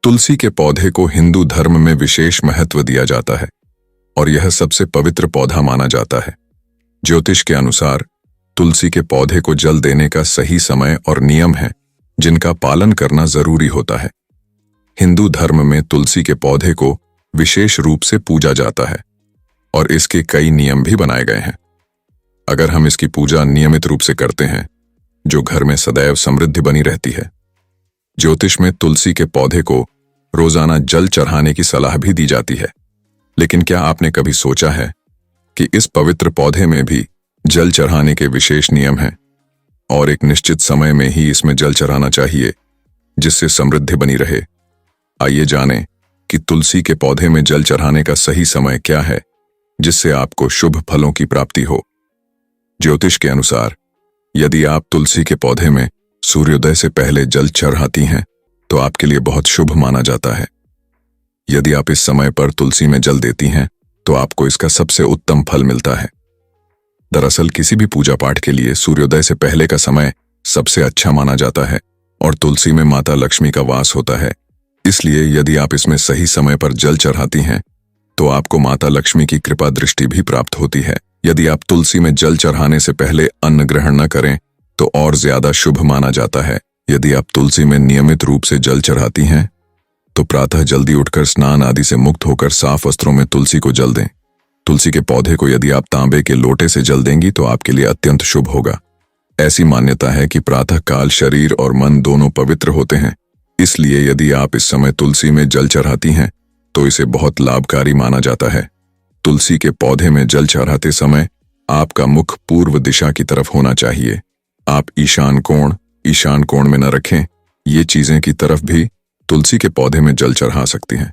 तुलसी के पौधे को हिंदू धर्म में विशेष महत्व दिया जाता है और यह सबसे पवित्र पौधा माना जाता है। ज्योतिष के अनुसार तुलसी के पौधे को जल देने का सही समय और नियम है जिनका पालन करना जरूरी होता है। हिंदू धर्म में तुलसी के पौधे को विशेष रूप से पूजा जाता है और इसके कई नियम भी बनाए गए हैं। अगर हम इसकी पूजा नियमित रूप से करते हैं जो घर में सदैव समृद्धि बनी रहती है। ज्योतिष में तुलसी के पौधे को रोजाना जल चढ़ाने की सलाह भी दी जाती है, लेकिन क्या आपने कभी सोचा है कि इस पवित्र पौधे में भी जल चढ़ाने के विशेष नियम हैं और एक निश्चित समय में ही इसमें जल चढ़ाना चाहिए जिससे समृद्धि बनी रहे। आइए जानें कि तुलसी के पौधे में जल चढ़ाने का सही समय क्या है जिससे आपको शुभ फलों की प्राप्ति हो। ज्योतिष के अनुसार यदि आप तुलसी के पौधे में सूर्योदय से पहले जल चढ़ाती हैं तो आपके लिए बहुत शुभ माना जाता है। यदि आप इस समय पर तुलसी में जल देती हैं तो आपको इसका सबसे उत्तम फल मिलता है। दरअसल किसी भी पूजा पाठ के लिए सूर्योदय से पहले का समय सबसे अच्छा माना जाता है और तुलसी में माता लक्ष्मी का वास होता है। इसलिए यदि आप इसमें सही समय पर जल चढ़ाती हैं तो आपको माता लक्ष्मी की कृपा दृष्टि भी प्राप्त होती है। यदि आप तुलसी में जल चढ़ाने से पहले अन्न ग्रहण न करें तो और ज्यादा शुभ माना जाता है। यदि आप तुलसी में नियमित रूप से जल चढ़ाती हैं तो प्रातः जल्दी उठकर स्नान आदि से मुक्त होकर साफ वस्त्रों में तुलसी को जल दें। तुलसी के पौधे को यदि आप तांबे के लोटे से जल देंगी तो आपके लिए अत्यंत शुभ होगा। ऐसी मान्यता है कि प्रातः काल शरीर और मन दोनों पवित्र होते हैं, इसलिए यदि आप इस समय तुलसी में जल चढ़ाती हैं तो इसे बहुत लाभकारी माना जाता है। तुलसी के पौधे में जल चढ़ाते समय आपका मुख पूर्व दिशा की तरफ होना चाहिए। आप ईशान कोण में न रखें। ये चीजें की तरफ भी तुलसी के पौधे में जल चढ़ा सकती हैं।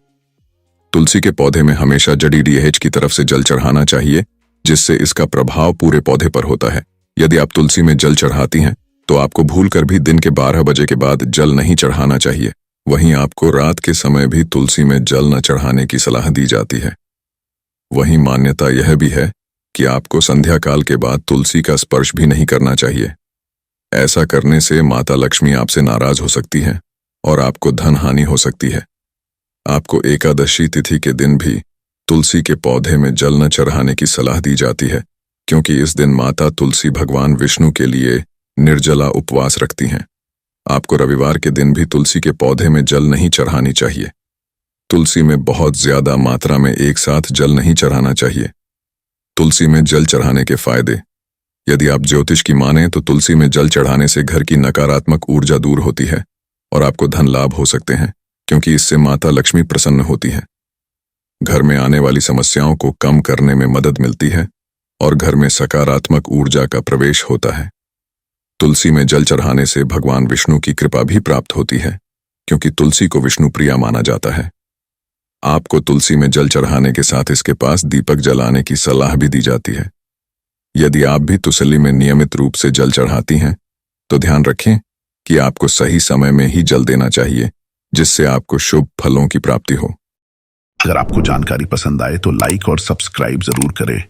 तुलसी के पौधे में हमेशा जड़ी डीएच की तरफ से जल चढ़ाना चाहिए जिससे इसका प्रभाव पूरे पौधे पर होता है। यदि आप तुलसी में जल चढ़ाती हैं तो आपको भूलकर भी दिन के 12 बजे के बाद जल नहीं चढ़ाना चाहिए। वहीं आपको रात के समय भी तुलसी में जल न चढ़ाने की सलाह दी जाती है। वहीं मान्यता यह भी है कि आपको संध्या काल के बाद तुलसी का स्पर्श भी नहीं करना चाहिए। ऐसा करने से माता लक्ष्मी आपसे नाराज हो सकती है और आपको धन हानि हो सकती है। आपको एकादशी तिथि के दिन भी तुलसी के पौधे में जल न चढ़ाने की सलाह दी जाती है क्योंकि इस दिन माता तुलसी भगवान विष्णु के लिए निर्जला उपवास रखती हैं। आपको रविवार के दिन भी तुलसी के पौधे में जल नहीं चढ़ानी चाहिए। तुलसी में बहुत ज्यादा मात्रा में एक साथ जल नहीं चढ़ाना चाहिए। तुलसी में जल चढ़ाने के फायदे। यदि आप ज्योतिष की माने तो तुलसी में जल चढ़ाने से घर की नकारात्मक ऊर्जा दूर होती है और आपको धन लाभ हो सकते हैं क्योंकि इससे माता लक्ष्मी प्रसन्न होती है। घर में आने वाली समस्याओं को कम करने में मदद मिलती है और घर में सकारात्मक ऊर्जा का प्रवेश होता है। तुलसी में जल चढ़ाने से भगवान विष्णु की कृपा भी प्राप्त होती है क्योंकि तुलसी को विष्णु प्रिया माना जाता है। आपको तुलसी में जल चढ़ाने के साथ इसके पास दीपक जलाने की सलाह भी दी जाती है। यदि आप भी तुलसी में नियमित रूप से जल चढ़ाती हैं तो ध्यान रखें कि आपको सही समय में ही जल देना चाहिए जिससे आपको शुभ फलों की प्राप्ति हो। अगर आपको जानकारी पसंद आए तो लाइक और सब्सक्राइब जरूर करें।